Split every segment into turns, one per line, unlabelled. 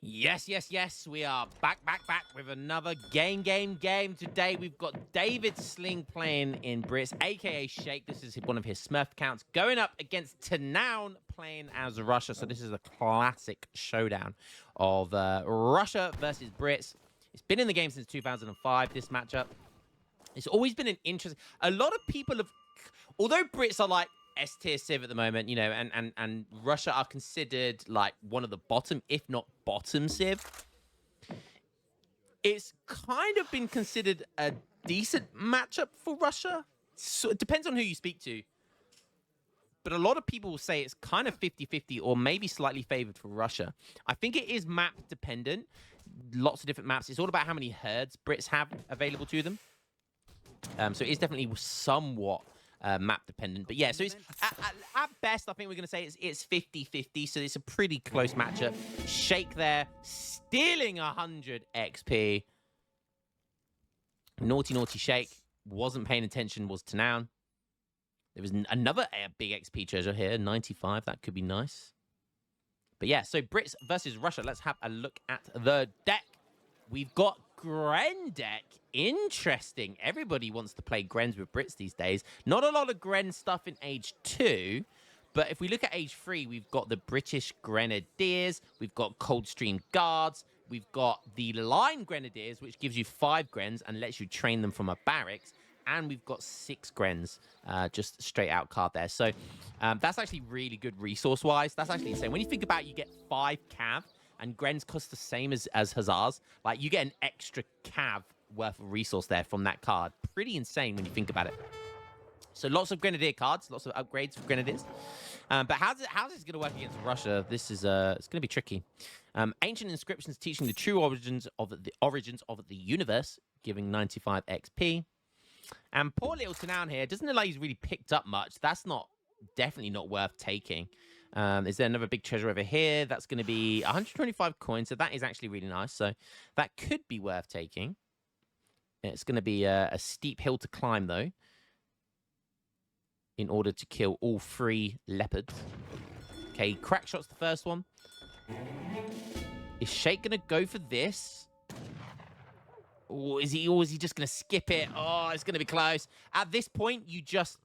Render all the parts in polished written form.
Yes, yes, yes. We are back with another game. Today we've got David Sling playing in Brits, aka Shake. This is one of his Smurf accounts, going up against Tanown playing as Russia. So this is a classic showdown of Russia versus Brits. It's been in the game since 2005, this matchup. It's always been an interesting... A lot of people have... Although Brits are like S-tier Civ at the moment, you know, and Russia are considered like one of the bottom, if not bottom Civ. It's kind of been considered a decent matchup for Russia. So it depends on who you speak to. But a lot of people will say it's kind of 50-50 or maybe slightly favored for Russia. I think it is map dependent. Lots of different maps. It's all about how many herds Brits have available to them. So it is definitely somewhat map dependent. But yeah, so it's at best, I think we're going to say it's 50-50. So it's a pretty close matchup. Shake there, stealing 100 XP. Naughty Shake. Wasn't paying attention, was Tanown. There was another big XP treasure here, 95. That could be nice. But yeah, so Brits versus Russia. Let's have a look at the deck. We've got Gren deck. Interesting. Everybody wants to play Grens with Brits these days. Not a lot of Gren stuff in Age 2. But if we look at Age 3, we've got the British Grenadiers. We've got Coldstream Guards. We've got the Line Grenadiers, which gives you 5 Grens and lets you train them from a barracks. And we've got 6 Grens, just straight out card there. So that's actually really good resource-wise. That's actually insane. When you think about it, you get 5 Cav, and Grens cost the same as Hussars. Like, you get an extra Cav worth of resource there from that card. Pretty insane when you think about it. So lots of Grenadier cards, lots of upgrades for Grenadiers. But how's this going to work against Russia? This is it's going to be tricky. Ancient inscriptions teaching the true origins of the universe, giving 95 XP. And poor little Tanown here doesn't look like he's really picked up much. That's definitely not worth taking. Is there another big treasure over here? That's going to be 125 coins. So that is actually really nice. So that could be worth taking. It's going to be a steep hill to climb, though, in order to kill all 3 leopards. Okay, crack shot's the first one. Is Shake going to go for this? Or is he just going to skip it? Oh, it's going to be close. At this point, you just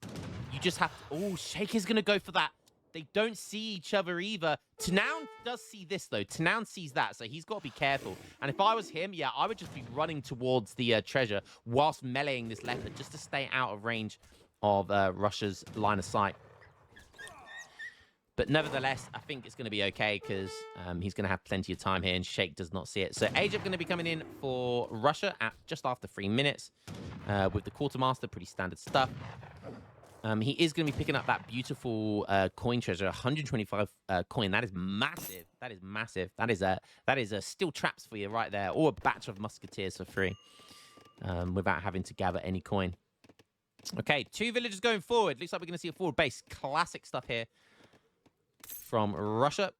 have to... Oh, Shake is going to go for that. They don't see each other either. Tanown does see this, though. Tanown sees that, so he's got to be careful. And if I was him, yeah, I would just be running towards the treasure whilst meleeing this leopard just to stay out of range of Russia's line of sight. But nevertheless, I think it's going to be okay because he's going to have plenty of time here, and Shake does not see it. So Age Up going to be coming in for Russia at just after 3 minutes with the Quartermaster. Pretty standard stuff. He is going to be picking up that beautiful coin treasure, 125 coin. That is massive. That is massive. That is a steel traps for you right there, or a batch of musketeers for free without having to gather any coin. Okay, 2 villagers going forward. Looks like we're going to see a forward base. Classic stuff here from Russia.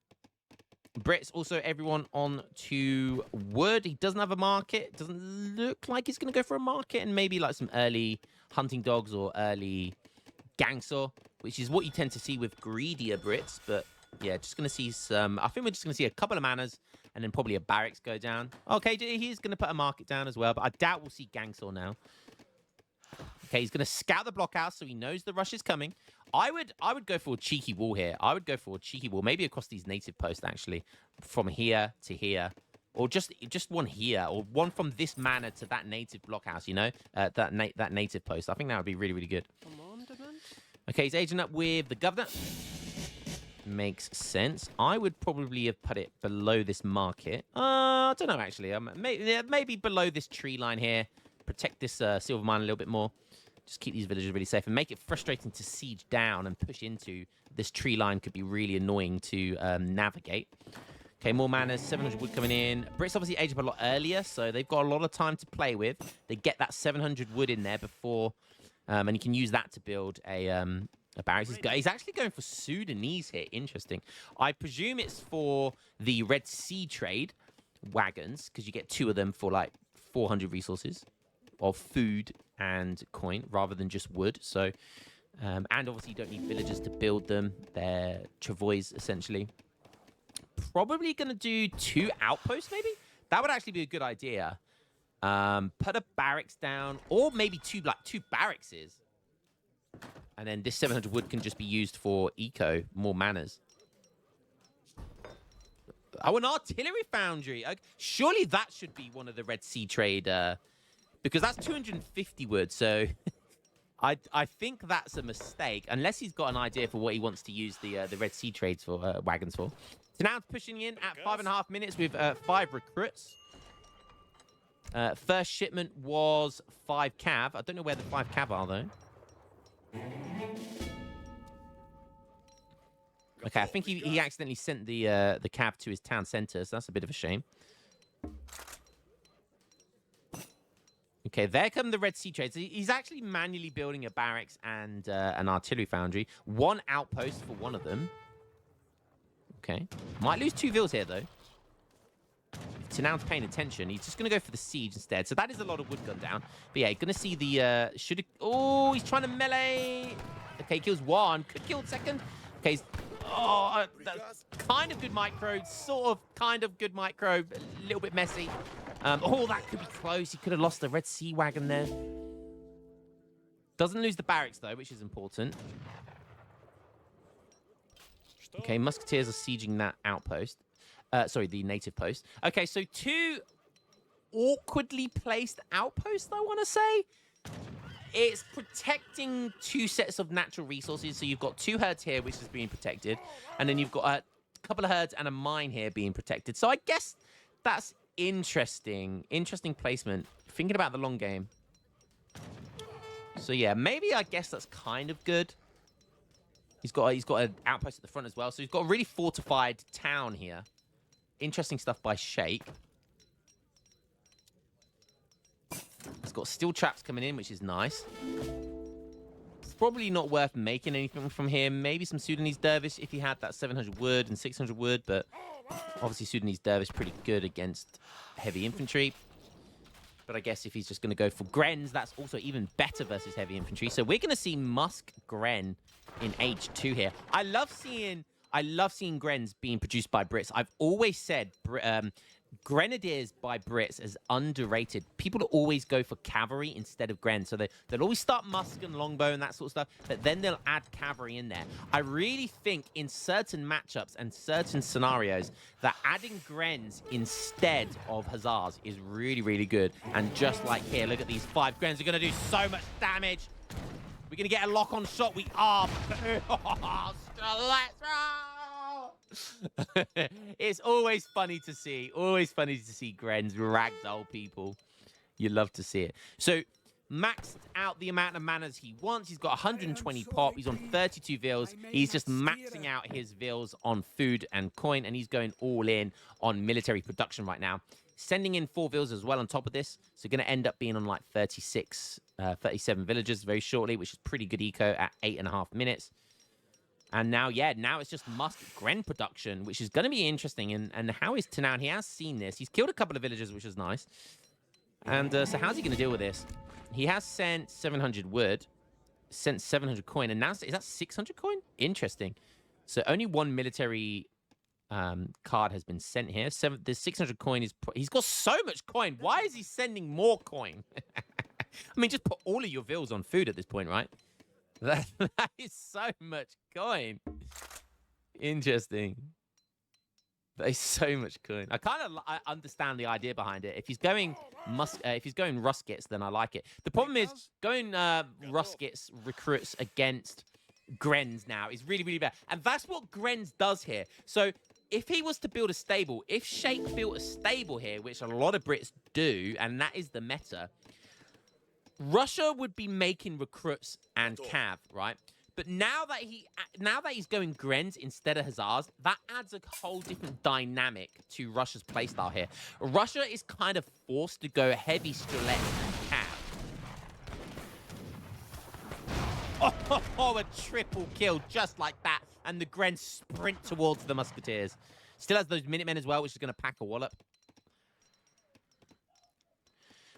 Brits also everyone on to wood. He doesn't have a market. Doesn't look like he's going to go for a market, and maybe like some early hunting dogs or early gangsaw, which is what you tend to see with greedier Brits. But yeah, just going to see some... I think we're just going to see a couple of manors and then probably a barracks go down. Okay, he's going to put a market down as well, but I doubt we'll see gangsaw now. Okay, he's going to scout the block out so he knows the rush is coming. I would go for a cheeky wall here. I would go for a cheeky wall, maybe across these native posts, actually, from here to here. Or just one here, or one from this manor to that native blockhouse, you know? That native post. I think that would be really, really good. Okay, he's aging up with the governor. Makes sense. I would probably have put it below this market. I don't know, actually. Maybe below this tree line here. Protect this silver mine a little bit more. Just keep these villagers really safe and make it frustrating to siege down and push into. This tree line could be really annoying to navigate. Okay, more manors, 700 wood coming in. Brits obviously age up a lot earlier, so they've got a lot of time to play with. They get that 700 wood in there before, and you can use that to build a barracks. He's actually going for Sudanese here. Interesting. I presume it's for the Red Sea trade wagons, because you get 2 of them for like 400 resources of food and coin rather than just wood. So, and obviously you don't need villagers to build them. They're travois essentially. probably going to do 2 outposts, maybe? That would actually be a good idea. Put a barracks down, or maybe two barracks. And then this 700 wood can just be used for eco, more manners. Oh, an artillery foundry. Surely that should be one of the Red Sea trade, because that's 250 wood, so... I think that's a mistake, unless he's got an idea for what he wants to use the Red Sea trades for wagons for. So now it's pushing in at 5.5 minutes with 5 recruits. First shipment was 5 cav. I don't know where the 5 cav are though. Okay, I think he accidentally sent the cav to his town center, so that's a bit of a shame. Okay, there come the Red Sea trades. He's actually manually building a barracks and an artillery foundry. 1 outpost for one of them. Okay. Might lose 2 vills here, though. Tanaun's paying attention. He's just going to go for the siege instead. So that is a lot of wood gun down. But yeah, going to see the... Oh, he's trying to melee. Okay, kills 1. Could kill 2nd. Okay, that's kind of good micro. Sort of, kind of good micro. A little bit messy. Oh, that could be close. He could have lost the Red Sea wagon there. Doesn't lose the barracks, though, which is important. Okay, musketeers are sieging that outpost. Sorry, the native post. Okay, so 2 awkwardly placed outposts, I want to say. It's protecting 2 sets of natural resources. So you've got 2 herds here, which is being protected. And then you've got a couple of herds and a mine here being protected. So I guess that's... interesting placement. Thinking about the long game. So yeah, maybe I guess that's kind of good. He's got an outpost at the front as well, so he's got a really fortified town here. Interesting stuff by Sheikh. He's got steel traps coming in, which is nice. It's probably not worth making anything from here. Maybe some Sudanese dervish if he had that 700 wood and 600 wood, but obviously Sudanese dervish pretty good against heavy infantry. But I guess if he's just going to go for Grens, that's also even better versus heavy infantry. So we're going to see Musk Gren in H2 here. I love seeing Grens being produced by Brits. I've always said Grenadiers by Brits is underrated. People always go for cavalry instead of Gren. So they'll always start Musk and Longbow and that sort of stuff, but then they'll add cavalry in there. I really think in certain matchups and certain scenarios that adding Grens instead of Hussars is really, really good. And just like here, look at these 5 Grens are going to do so much damage. We're going to get a lock-on shot. We are. It's always funny to see. Always funny to see Grens ragdoll people. You love to see it. So, maxed out the amount of manners he wants. He's got 120 pop. He's on 32 vills. He's just maxing out his vills on food and coin, and he's going all in on military production right now. Sending in 4 vills as well on top of this. So, going to end up being on like 37 villagers very shortly, which is pretty good eco at 8.5 minutes. And now, yeah, now it's just Musk Gren production, which is going to be interesting. And how is Tanaun? He has seen this. He's killed a couple of villagers, which is nice. And so how's he going to deal with this? He has sent 700 wood, sent 700 coin, and now is that 600 coin? Interesting. So only 1 military card has been sent here. The 600 coin is... He's got so much coin. Why is he sending more coin? I mean, just put all of your vills on food at this point, right? That is so much coin. Interesting. That is so much coin. I understand the idea behind it. If he's going Ruskets, then I like it. The problem is going Ruskets recruits against Grens now is really, really bad. And that's what Grens does here. So if he was to build a stable, if Sheikh built a stable here, which a lot of Brits do, and that is the meta, Russia would be making recruits and cav, right? But now that he's going Grens instead of Hussars, that adds a whole different dynamic to Russia's playstyle here. Russia is kind of forced to go heavy Strelet and cav. Oh, a triple kill just like that. And the Grens sprint towards the Musketeers. Still has those Minutemen as well, which is going to pack a wallop.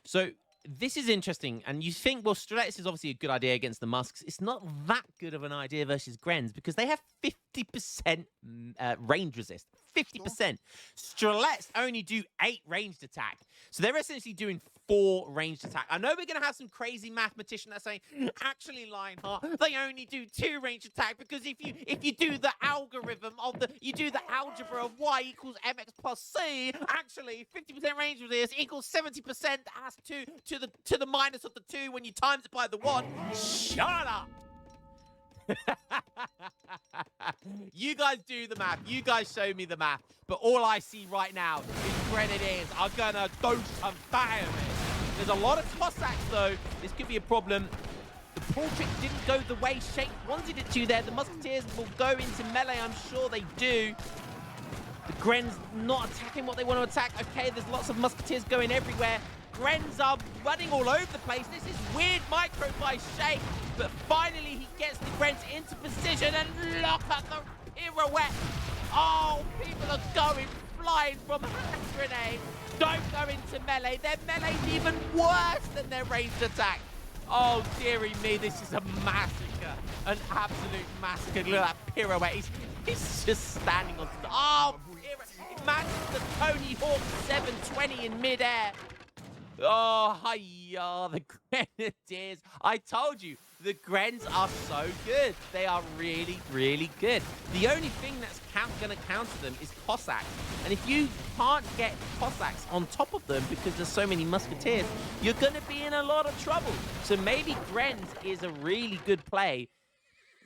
So this is interesting, and you think, well, Strelets is obviously a good idea against the Musks. It's not that good of an idea versus Grens because they have 50% range resist. 50%. Strelets only do 8 ranged attack. So they're essentially doing 4 ranged attack. I know we're going to have some crazy mathematician that's saying, actually, Lionheart, they only do 2 ranged attack because if you do the algorithm of you do the algebra of y equals mx plus c, actually 50% range of this equals 70% as to the minus of the 2 when you times it by the 1. Shut up. You guys do the math. You guys show me the math. But all I see right now is Grenadiers are gonna do some damage. There's a lot of Cossacks though. This could be a problem. The pull trick didn't go the way Sheikh wanted it to there. The Musketeers will go into melee. I'm sure they do. The Gren's not attacking what they want to attack. Okay, there's lots of Musketeers going everywhere. Grens are running all over the place. This is weird micro by Sheikh. But finally he gets the Grens into position and look at the pirouette. Oh, people are going flying from hand grenade. Don't go into melee. Their melee's even worse than their ranged attack. Oh, dearie me, this is a massacre. An absolute massacre. Look at that pirouette. He's just standing on... Oh, imagine the Tony Hawk 720 in midair. Oh, hiya, the Grenadiers. I told you, the Grens are so good. They are really, really good. The only thing that's going to counter them is Cossacks. And if you can't get Cossacks on top of them because there's so many Musketeers, you're going to be in a lot of trouble. So maybe Grens is a really good play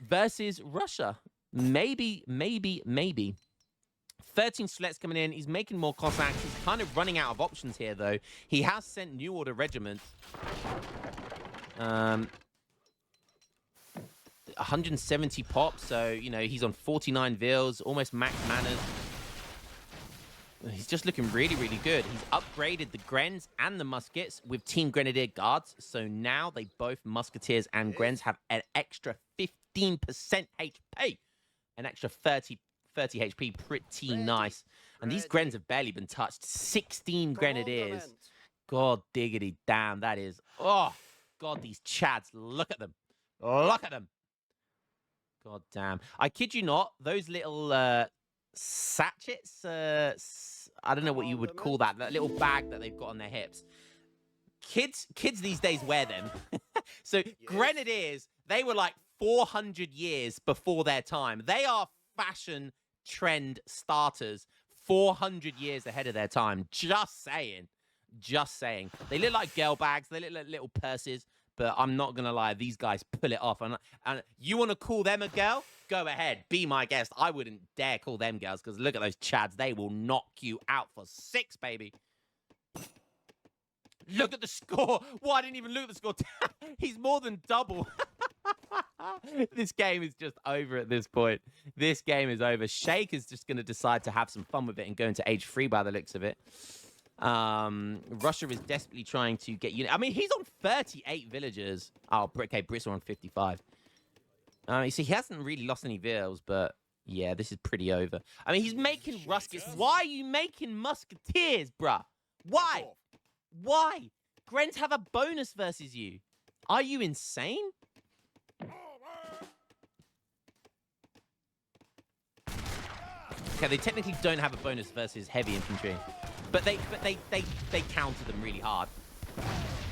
versus Russia. Maybe. 13 Slets coming in. He's making more Cossacks. He's kind of running out of options here, though. He has sent New Order regiments. 170 pop, so, you know, he's on 49 Vils, almost max manners. He's just looking really, really good. He's upgraded the Grens and the Muskets with Team Grenadier Guards. So now they both, Musketeers and Grens, have an extra 15% HP. An extra 30 HP, pretty nice. And these Grens have barely been touched. 16 Grenadiers. God diggity damn, that is... Oh, God, these Chads. Look at them. Look at them. God damn. I kid you not, those little sachets, I don't know what you would call that little bag that they've got on their hips. Kids these days wear them. So yes. Grenadiers, they were like 400 years before their time. They are fashion trend starters 400 years ahead of their time. Just saying. They look like girl bags. They look like little purses. But I'm not going to lie. These guys pull it off. And you want to call them a girl? Go ahead. Be my guest. I wouldn't dare call them girls because look at those Chads. They will knock you out for 6, baby. Look at the score. Well, I didn't even look at the score. He's more than double. This game is just over at this point. This game is over. Sheikh is just going to decide to have some fun with it and go into age 3 by the looks of it. Russia is desperately trying to get unit. I mean, he's on 38 villagers. Oh, okay, Brits are on 55. You see, he hasn't really lost any vills, but yeah, this is pretty over. I mean, he's making Ruskets. Why are you making Musketeers, bruh? Why? Why? Grens have a bonus versus you. Are you insane? Okay, they technically don't have a bonus versus heavy infantry, but they counter them really hard.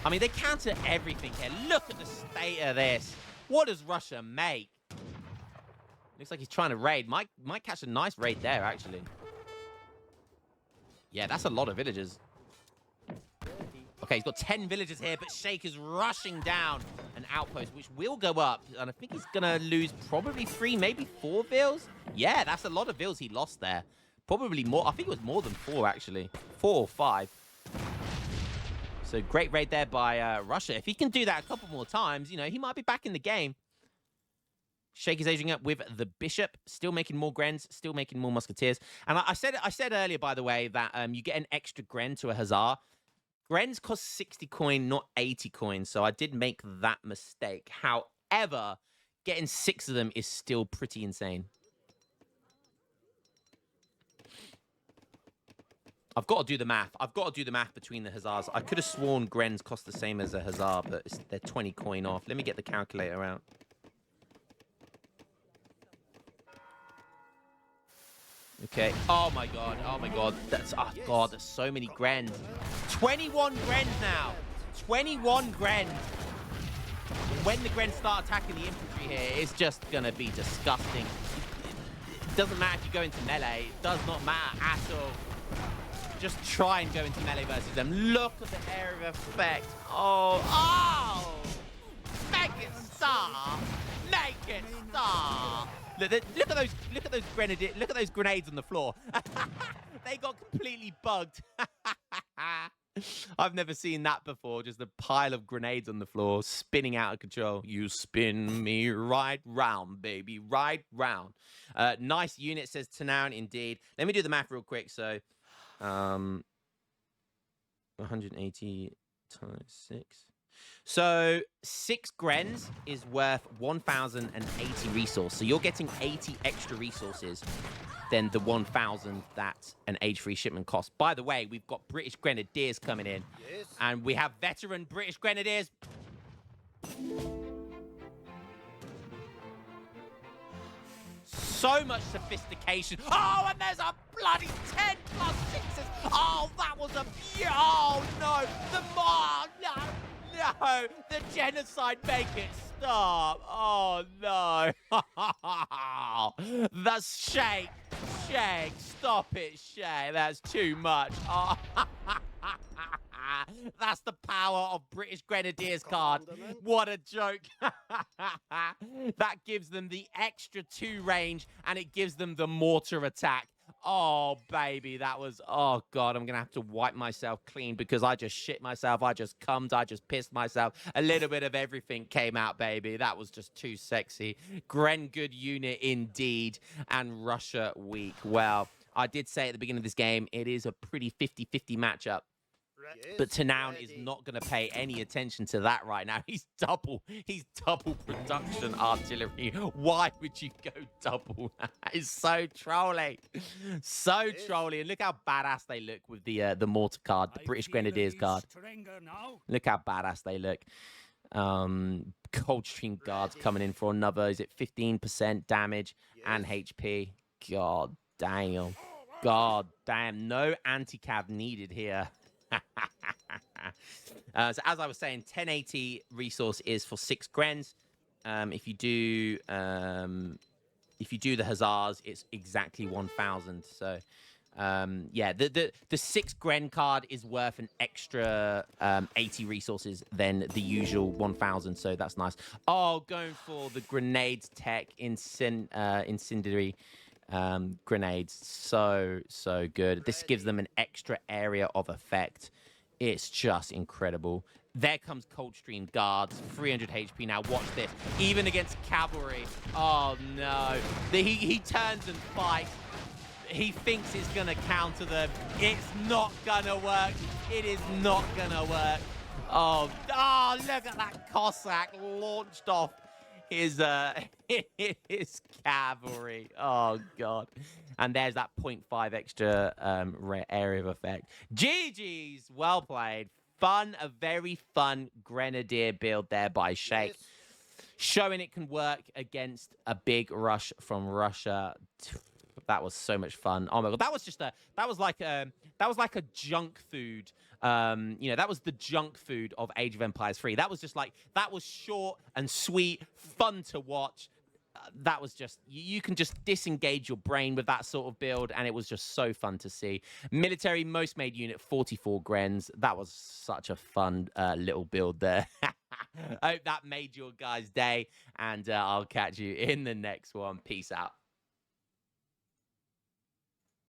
I mean, they counter everything here. Look at the state of this. What does Russia make? Looks like he's trying to raid. Might catch a nice raid there, actually. Yeah, that's a lot of villagers. Okay, he's got 10 villagers here, but Sheikh is rushing down an outpost, which will go up. And I think he's going to lose probably 3, maybe 4 vills. Yeah, that's a lot of vills he lost there. Probably more. I think it was more than 4, actually. 4 or 5. So great raid there by Russia. If he can do that a couple more times, you know, he might be back in the game. Sheikh is aging up with the Bishop, still making more Grens, still making more Musketeers. And I said earlier, by the way, that you get an extra Gren to a Hussar. Grens cost 60 coin, not 80 coin, so I did make that mistake. However, getting 6 of them is still pretty insane. I've got to do the math. I've got to do the math between the Hussars. I could have sworn Grens cost the same as a Hussar, but they're 20 coin off. Let me get the calculator out. Okay. Oh my god. Oh my god. That's god. There's so many Grens. 21 Grens now. 21 Grens. When the Grens start attacking the infantry here, it's just gonna be disgusting. It doesn't matter if you go into melee. It does not matter at all. Just try and go into melee versus them. Look at the area of effect. Oh. Make it star. Make it star. Look at those Grenadier. Look at those grenades on the floor. They got completely bugged. I've never seen that before. Just a pile of grenades on the floor, spinning out of control. You spin me right round, baby, right round. Nice unit, says Tanown, indeed. Let me do the math real quick. So, 180 times 6. So 6 Grens is worth 1,080 resource. So you're getting 80 extra resources than the 1,000 that an age-free shipment costs. By the way, we've got British Grenadiers coming in. Yes. And we have veteran British Grenadiers. So much sophistication. Oh, and there's a bloody 10 plus 6s. Oh, that was a... Oh, no. No, the genocide, make it stop. Oh, no. That's Shake, stop it, Shake. That's too much. Oh. That's the power of British Grenadiers card. What a joke. That gives them the extra 2 range, and it gives them the mortar attack. Oh, baby, that was... Oh, God, I'm going to have to wipe myself clean because I just shit myself. I just cummed. I just pissed myself. A little bit of everything came out, baby. That was just too sexy. Gren good unit indeed, and Russia weak. Well, I did say at the beginning of this game, it is a pretty 50-50 matchup. But Tanown is not going to pay any attention to that right now. He's double production artillery. Why would you go double? It's so trolly. So trolly. And look how badass they look with the mortar card, the British Grenadiers card. Look how badass they look. Coldstream Guards coming in for another, is it 15% damage and HP? God damn. God damn. No anti-cav needed here. So as I was saying, 1080 resource is for 6 Grens. If you do the Hussars, it's exactly 1,000. So yeah, the 6 Gren card is worth an extra 80 resources than the usual 1,000. So that's nice. Oh, going for the grenades tech incendiary. Grenades, so good. This gives them an extra area of effect. It's just incredible. There comes Coldstream Guards, 300 HP now. Watch this, even against cavalry. Oh no, he turns and fights. He thinks it's gonna counter them. It's not gonna work. It is not gonna work. Oh, look at that Cossack launched off his cavalry. Oh god. And there's that 0.5 extra area of effect. GG's, well played. Fun, a very fun Grenadier build there by Shake. Yes. Showing it can work against a big rush from Russia. That was so much fun. Oh my god, that was like a junk food. You know, that was the junk food of Age of Empires 3. That was just like, that was short and sweet, fun to watch. That was just, you can just disengage your brain with that sort of build, and it was just so fun to see. Military most made unit, 44 Grens. That was such a fun little build there. I hope that made your guys' day, and I'll catch you in the next one. Peace out.